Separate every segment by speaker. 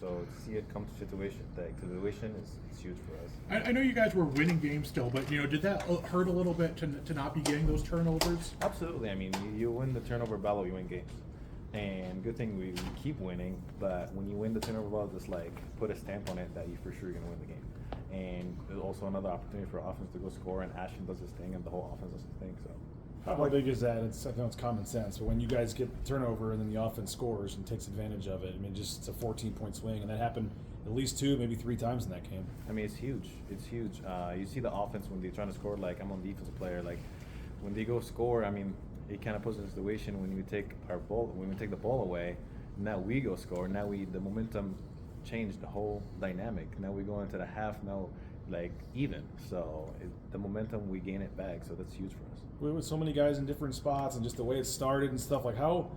Speaker 1: So to see it come to situation is huge for us.
Speaker 2: I know you guys were winning games still, but did that hurt a little bit to not be getting those turnovers?
Speaker 1: Absolutely. I mean, you win the turnover battle, you win games. And good thing we keep winning, but when you win the turnover battle, just like put a stamp on it that you for sure you're gonna win the game. And there's also another opportunity for offense to go score, and Ashton does his thing, and the whole offense does his thing. So
Speaker 3: How big is that? I know it's common sense, but when you guys get the turnover and then the offense scores and takes advantage of it, I mean, just it's a 14-point swing, and that happened at least 2, maybe 3 times in that game.
Speaker 1: I mean, it's huge. It's huge. You see the offense when they're trying to score. Like I'm a defensive player. Like when they go score, I mean, it kind of puts us in a situation when we take the ball away. Now we go score. Now the momentum changed the whole dynamic. Now we go into the half now like even. So the momentum we gain it back. So that's huge for us.
Speaker 3: With so many guys in different spots and just the way it started and stuff, like how.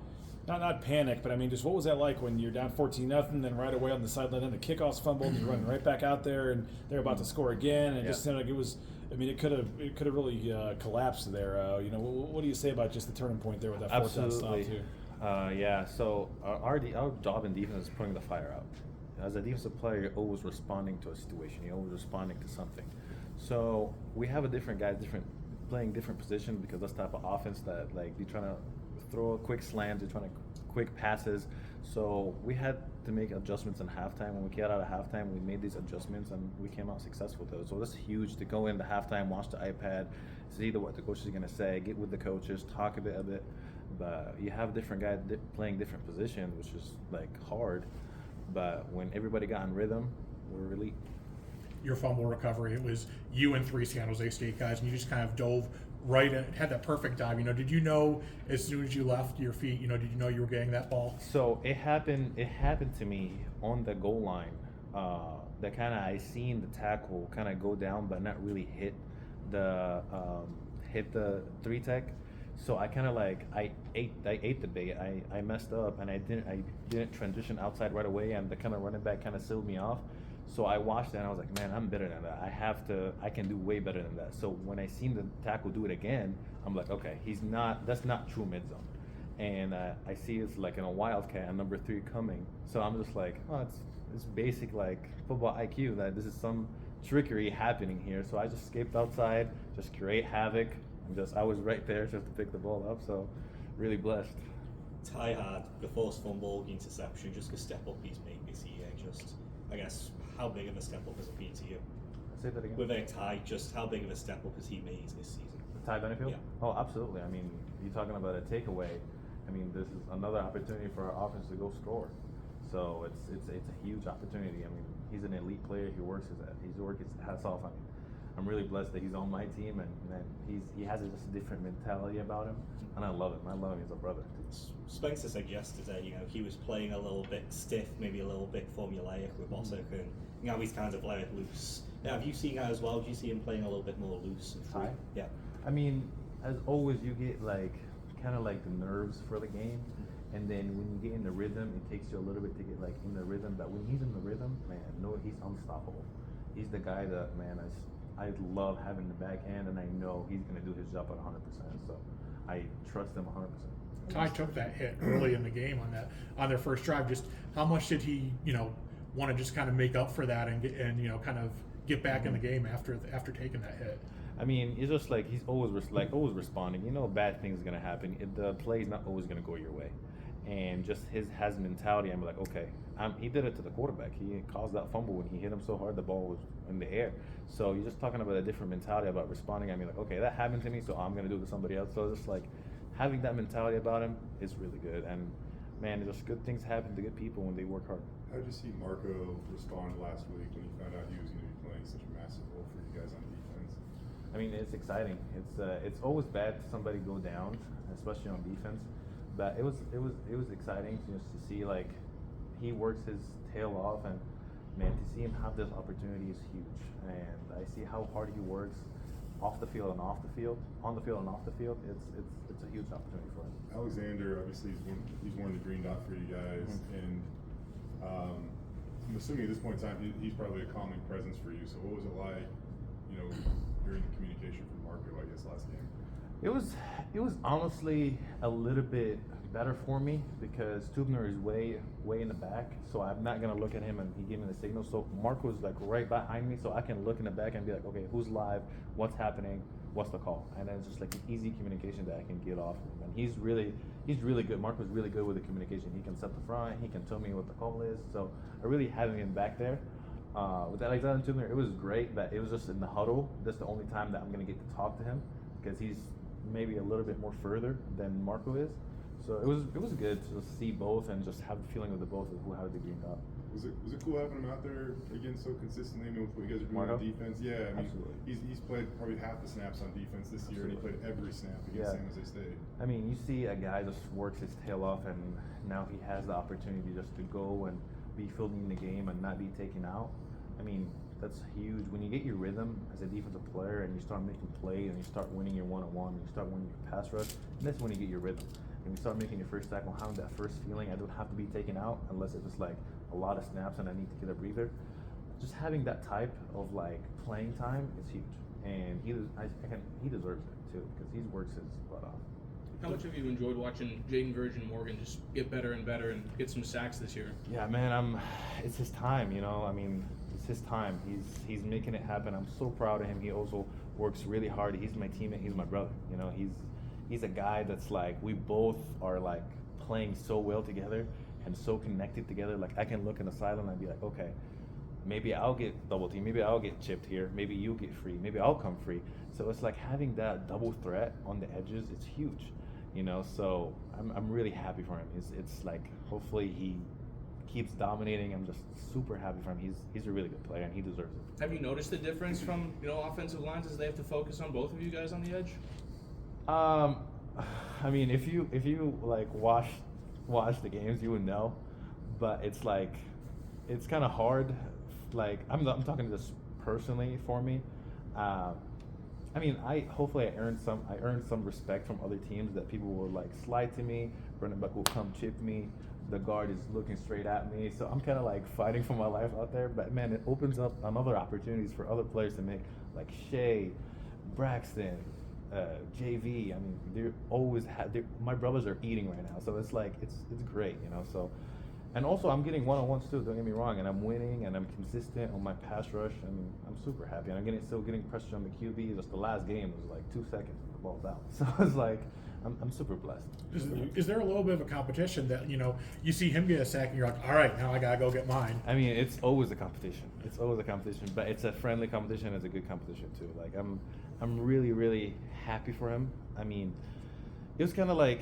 Speaker 3: Not panic, but I mean, just what was that like when you're down 14-0, then right away on the sideline, then the kickoff's fumbled, and you're running right back out there, and they're about to score again, and it just sounded like it was. I mean, it could have really collapsed there. What do you say about just the turning point there with that fourth down stop too?
Speaker 1: Yeah. So our job in defense is putting the fire out. As a defensive player, you're always responding to a situation. You're always responding to something. So we have a different guys, playing different positions because that's the type of offense that like you're trying to throw a quick slams, you're trying to quick passes. So we had to make adjustments in halftime. When we came out of halftime, we made these adjustments and we came out successful though. So that's huge to go into halftime, watch the iPad, see what the coach is gonna say, get with the coaches, talk a bit. But you have different guys playing different positions, which is like hard. But when everybody got in rhythm, we're elite.
Speaker 2: Your fumble recovery, it was you and 3 San Jose State guys, and you just kind of dove right in, had that perfect dive. Did you know as soon as you left your feet, did you know you were getting that ball?
Speaker 1: So it happened to me on the goal line. That kind of I seen the tackle kind of go down, but not really hit the 3 tech. So I kind of like I ate the bait. I messed up and I didn't transition outside right away, and the kind of running back kind of sealed me off. So I watched that and I was like, man, I'm better than that. I can do way better than that. So when I seen the tackle do it again, I'm like, okay, that's not true mid zone. And I see it's like in a wildcat and number 3 coming. So I'm just like, oh, it's basic like football IQ that this is some trickery happening here. So I just escaped outside, just create havoc. I was right there just to pick the ball up. So really blessed.
Speaker 4: Ty had the forced fumble, the interception, just a step up he's made this year. I guess, how big of a step up has it been to you?
Speaker 1: Say that again.
Speaker 4: With Ty, just how big of a step up has he made this season?
Speaker 1: Ty Benefield?
Speaker 4: Yeah.
Speaker 1: Oh, absolutely. I mean, you're talking about a takeaway. I mean, this is another opportunity for our offense to go score. So it's a huge opportunity. I mean, he's an elite player. He works his hats off. I mean, I'm really blessed that he's on my team, and man, he has just a different mentality about him, and I love him. I love him as a brother.
Speaker 4: Spencer said yesterday, he was playing a little bit stiff, maybe a little bit formulaic with Bostic, and now he's kind of let it loose. Now, have you seen that as well? Do you see him playing a little bit more loose and free?
Speaker 1: Ty?
Speaker 4: Yeah.
Speaker 1: I mean, as always, you get like kind of like the nerves for the game, and then when you get in the rhythm, it takes you a little bit to get like in the rhythm. But when he's in the rhythm, man, no, he's unstoppable. He's the guy that, man, I love having the backhand, and I know he's going to do his job at 100%. So I trust him 100%.
Speaker 2: Ty took that hit early in the game on their first drive. Just how much did he, want to just kind of make up for that and kind of get back in the game after taking that hit?
Speaker 1: I mean, it's just like he's always responding. Bad things are going to happen. The play's not always going to go your way. And just his mentality, I'm like, okay, he did it to the quarterback. He caused that fumble when he hit him so hard the ball was in the air. So you're just talking about a different mentality about responding. I mean, like, okay, that happened to me, so I'm going to do it to somebody else. So just like having that mentality about him is really good. And man, just good things happen to good people when they work hard.
Speaker 5: How did you see Marco respond last week when he found out he was going to be playing such a massive role for you guys on defense?
Speaker 1: I mean, it's exciting. It's always bad to somebody go down, especially on defense. But it was exciting just to see like he works his tail off, and man, to see him have this opportunity is huge. And I see how hard he works off the field and off the field, on the field and off the field. It's a huge opportunity for him.
Speaker 5: Alexander, obviously, he's worn the green dot for you guys, and I'm assuming at this point in time he's probably a calming presence for you. So what was it like, hearing the communication from Marco, I guess, last game?
Speaker 1: It was honestly a little bit better for me because Tubner is way in the back, so I'm not gonna look at him and he gave me the signal. So Marco is like right behind me, so I can look in the back and be like, okay, who's live? What's happening? What's the call? And then it's just like an easy communication that I can get off of him. And he's really good. Marco's really good with the communication. He can set the front. He can tell me what the call is. So I really having him back there. With Alexander Tubner, it was great, but it was just in the huddle. That's the only time that I'm gonna get to talk to him because he's maybe a little bit more further than Marco is. So it was good to see both and just have the feeling of the both of who had the green dot.
Speaker 5: Was it cool having him out there again so consistently? I mean, with what you guys are doing
Speaker 1: Marco?
Speaker 5: on defense? Yeah, I mean,
Speaker 1: Absolutely.
Speaker 5: he's played probably half the snaps on defense this year, and he played every snap against
Speaker 1: Yeah.
Speaker 5: San Jose State.
Speaker 1: I mean, you see a guy just works his tail off, and now he has the opportunity just to go and be filled in the game and not be taken out. I mean, that's huge. When you get your rhythm as a defensive player and you start making plays and you start winning your one-on-one, and you start winning your pass rush, and that's when you get your rhythm. And you start making your first tackle, having that first feeling, I don't have to be taken out unless it's just like a lot of snaps and I need to get a breather. Just having that type of like playing time is huge, and he deserves it too because he works his butt off.
Speaker 6: How much have you enjoyed watching Jaden Virgin Morgan just get better and better and get some sacks this year?
Speaker 1: Yeah, man, it's his time, you know. I mean, it's his time. He's making it happen. I'm so proud of him. He also works really hard. He's my teammate. He's my brother. You know, he's a guy that's like we both are like playing so well together and so connected together. Like I can look in the sideline and be like, okay, maybe I'll get double team, maybe I'll get chipped here, maybe you get free, maybe I'll come free. So it's like having that double threat on the edges. It's huge, you know. So I'm really happy for him. It's like hopefully he keeps dominating. I'm just super happy for him. He's a really good player and he deserves it.
Speaker 6: Have you noticed the difference from offensive lines as they have to focus on both of you guys on the edge?
Speaker 1: I mean, if you like watch the games, you would know. But it's like, it's kind of hard. Like I'm talking this personally for me. I mean, hopefully I earned some respect from other teams that people will like slide to me. Running back will come chip me. The guard is looking straight at me. So I'm kind of like fighting for my life out there. But man, it opens up another opportunities for other players to make, like Shea, Braxton, JV. I mean, they're always my brothers are eating right now, so it's like it's great, you know. So, and also I'm getting one-on-ones too. Don't get me wrong, and I'm winning, and I'm consistent on my pass rush, and I'm super happy. And I'm still getting pressure on the QB. Just the last game was like 2 seconds, the ball's out. So it's like I'm super blessed.
Speaker 2: Is there a little bit of a competition that you see him get a sack and you're like, all right, now I gotta go get mine?
Speaker 1: I mean, it's always a competition. It's always a competition, but it's a friendly competition. It's a good competition too. Like I'm really, really happy for him. I mean, it was kind of like,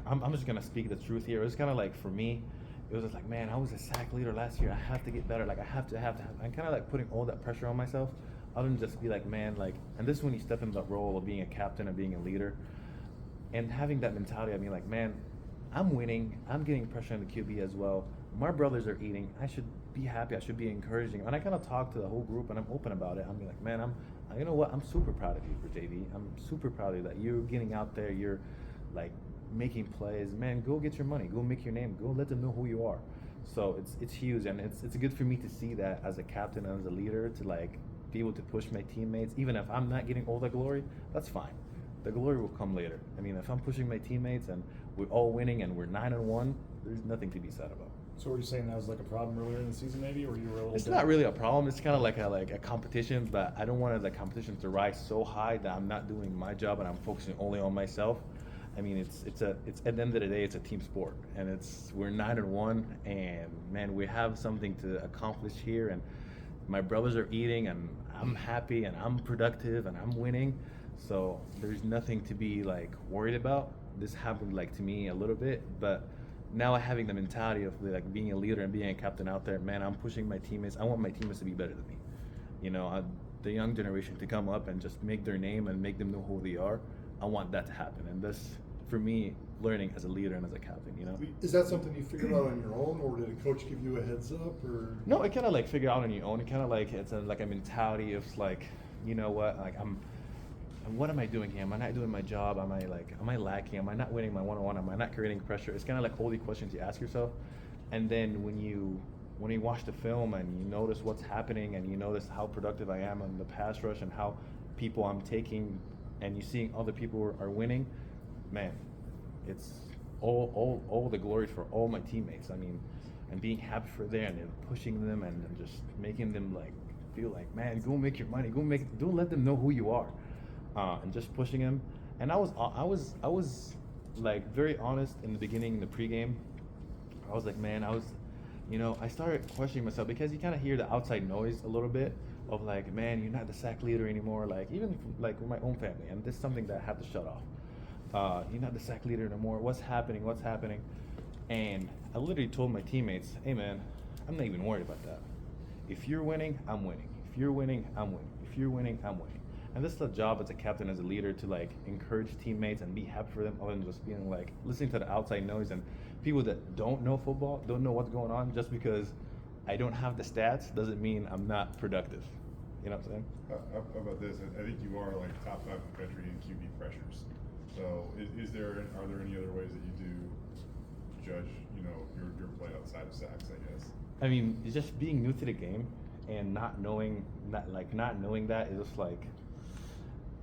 Speaker 1: I'm just gonna speak the truth here. It was kind of like for me, it was just like, man, I was a sack leader last year. I have to get better. Like I have to. I'm kind of like putting all that pressure on myself. Other than just be like, man, like, and this is when you step into that role of being a captain and being a leader, and having that mentality of being like, man, I'm winning. I'm getting pressure on the QB as well. My brothers are eating. I should be happy. I should be encouraging. And I kind of talk to the whole group, and I'm open about it. I'm like, man, you know what? I'm super proud of you for JV. I'm super proud of you that you're getting out there. You're like making plays. Man, go get your money. Go make your name. Go let them know who you are. So it's huge, and it's good for me to see that as a captain and as a leader to like be able to push my teammates. Even if I'm not getting all the glory, that's fine. The glory will come later. I mean, if I'm pushing my teammates and we're all winning and we're 9-1, there's nothing to be said about.
Speaker 3: So were you saying that was like a problem earlier in the season, maybe, or you were a little?
Speaker 1: It's not really a problem. It's kind of like a competition, but I don't want the competition to rise so high that I'm not doing my job and I'm focusing only on myself. I mean, it's at the end of the day, it's a team sport, and we're 9-1, and man, we have something to accomplish here, and my brothers are eating, and I'm happy, and I'm productive, and I'm winning. So there's nothing to be like worried about. This happened like to me a little bit, but now having the mentality of like being a leader and being a captain out there, man, I'm pushing my teammates. I want my teammates to be better than me. You know, the young generation to come up and just make their name and make them know who they are. I want that to happen, and that's for me learning as a leader and as a captain. You know.
Speaker 7: Is that something you figured out on your own, or did a coach give you a heads up, or?
Speaker 1: No, it kind of like figure out on your own. It kind of like it's like a mentality of like, you know what, like what am I doing here? Am I not doing my job? Am I lacking? Am I not winning my one-on-one? Am I not creating pressure? It's kind of like all the questions you ask yourself. And then when you watch the film and you notice what's happening and you notice how productive I am on the pass rush and how people I'm taking and you seeing other people are winning, man, it's all the glory for all my teammates. I mean, and being happy for them and pushing them and just making them like feel like, man, go make your money, don't let them know who you are, and just pushing them. And I was like very honest in the beginning in the pregame. I was like, man, I started questioning myself because you kind of hear the outside noise a little bit of like, man, you're not the sack leader anymore. Like even like with my own family, and this is something that I have to shut off. You're not the sack leader anymore. What's happening? And I literally told my teammates, hey man, I'm not even worried about that. If you're winning, I'm winning. If you're winning, I'm winning. If you're winning, I'm winning. And this is the job as a captain, as a leader, to like encourage teammates and be happy for them, other than just being like listening to the outside noise and people that don't know football, don't know what's going on. Just because I don't have the stats doesn't mean I'm not productive. You know what I'm saying?
Speaker 5: How about this? I think you are like top 5 in the country in QB pressures. So are there any other ways that you do judge, your play outside of sacks, I guess?
Speaker 1: I mean, it's just being new to the game and not knowing that is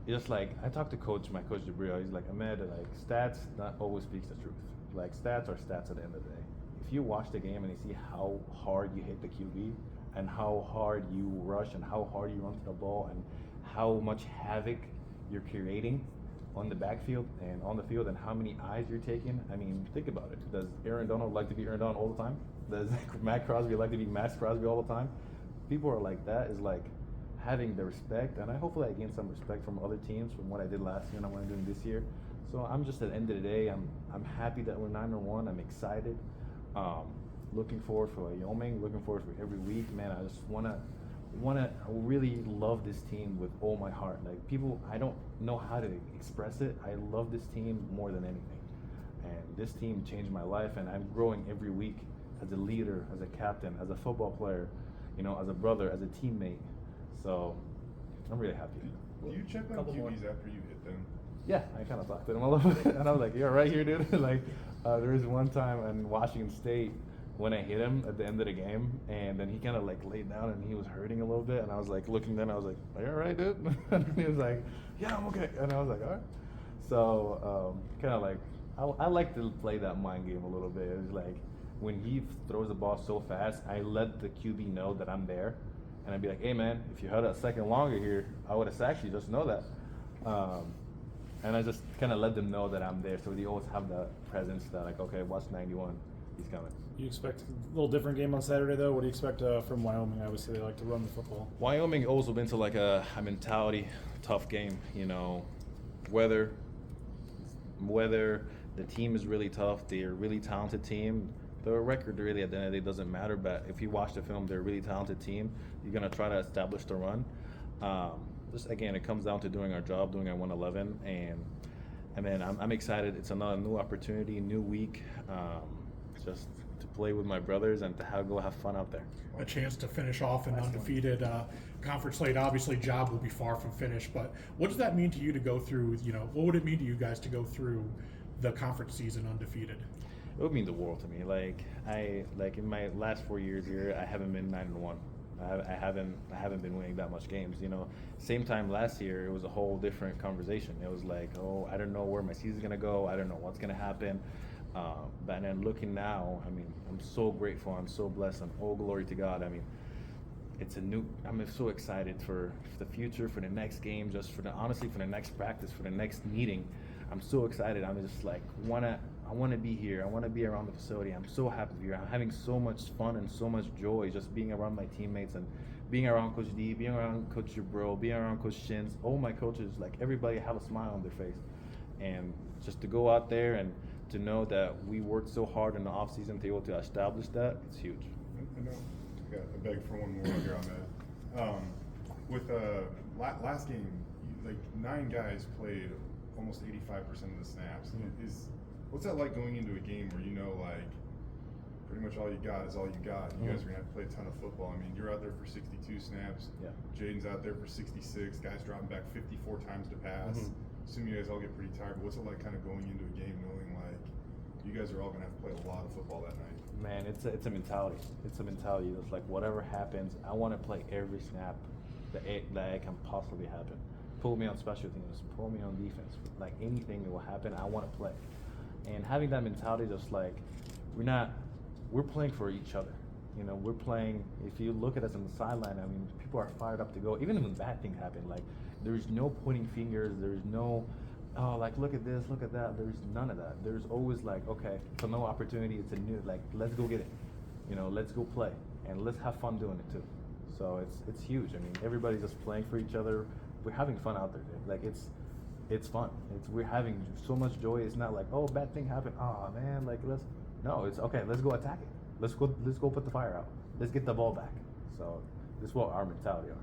Speaker 1: just like I talked to my coach Jabril. He's like, Ahmed, like stats not always speaks the truth. Like stats are stats at the end of the day. If you watch the game and you see how hard you hit the QB and how hard you rush and how hard you run to the ball and how much havoc you're creating on the backfield and on the field and how many eyes you're taking. I mean, think about it. Does Aaron Donald like to be Aaron Donald all the time? Does Matt Crosby like to be Matt Crosby all the time? People are like that is like having the respect, and hopefully I gain some respect from other teams from what I did last year and what I'm doing this year. So I'm just at the end of the day, I'm happy that we're 9-1. I'm excited. Looking forward for Wyoming. Looking forward for every week, man. I just wanna really love this team with all my heart. Like people, I don't know how to express it. I love this team more than anything, and this team changed my life. And I'm growing every week as a leader, as a captain, as a football player, as a brother, as a teammate. So I'm really happy.
Speaker 5: Do you check on QBs after you hit them?
Speaker 1: Yeah, I kind of talked to them a little bit, and I was like, "You're right here, dude." Like, there was one time in Washington State when I hit him at the end of the game, and then he kind of like laid down and he was hurting a little bit, and I was like looking down, I was like, "Are you all right, dude?" And he was like, "Yeah, I'm okay," and I was like, "All right." So kind of like I like to play that mind game a little bit. It's like when he throws the ball so fast, I let the QB know that I'm there, and I'd be like, "Hey man, if you had a second longer here, I would have sacked you. Just know that." And I just kind of let them know that I'm there, so they always have the presence that like, okay, watch 91, he's coming.
Speaker 3: You expect a little different game on Saturday, though? What do you expect from Wyoming? Obviously, they like to run the football.
Speaker 1: Wyoming also been to like a mentality, tough game. Whether the team is really tough, they're a really talented team. The record really at the end of the day doesn't matter, but if you watch the film, they're a really talented team. You're gonna try to establish the run. Just again, it comes down to doing our job, doing our 111, and then I'm excited. It's another new opportunity, new week, just to play with my brothers and to go have fun out there.
Speaker 2: A chance to finish off an undefeated conference slate. Obviously, job will be far from finished, but what does that mean to you to go through? What would it mean to you guys to go through the conference season undefeated?
Speaker 1: It would mean the world to me. Like in my last 4 years here, I haven't been 9-1. I haven't been winning that much games. Same time last year, it was a whole different conversation. It was like, oh, I don't know where my season's gonna go. I don't know what's gonna happen. But then looking now, I mean, I'm so grateful. I'm so blessed, and all glory to God. I mean, I'm so excited for the future, for the next game, just honestly for the next practice, for the next meeting. I'm so excited. I'm just like I want to be here. I want to be around the facility. I'm so happy here. I'm having so much fun and so much joy just being around my teammates and being around Coach D, being around Coach Jabril, being around Coach Shins. All my coaches, like everybody, have a smile on their face, and just to go out there and to know that we worked so hard in the off season to be able to establish that, it's huge.
Speaker 5: I know. I beg for one more here on that. With last game, like 9 guys played almost 85% of the snaps. What's that like going into a game where like pretty much all you got is all you got? You guys are gonna have to play a ton of football. I mean, you're out there for 62 snaps. Yeah. Jaden's out there for 66. Guys dropping back 54 times to pass. Assume you guys all get pretty tired. But what's it like kind of going into a game knowing like you guys are all gonna have to play a lot of football that night?
Speaker 1: Man, it's a mentality. It's a mentality. It's like whatever happens, I want to play every snap that can possibly happen. Pull me on special teams. Pull me on defense. Like anything that will happen, I want to play. and having that mentality, just like we're playing for each other. You know, we're playing. If you look at us on the sideline, I mean, people are fired up to go. Even when bad things happen, like there's no pointing fingers. There's no, oh, like look at this, look at that. There's none of that. There's always like, okay, it's a no opportunity. It's a new, like, let's go get it. You know, let's go play and let's have fun doing it too. So it's huge. I mean, everybody's just playing for each other. We're having fun out there, dude. Like it's fun. We're having so much joy. It's not like, oh, bad thing happened. Oh man, like it's okay. Let's go attack it. Let's go put the fire out. Let's get the ball back. So this is what our mentality are.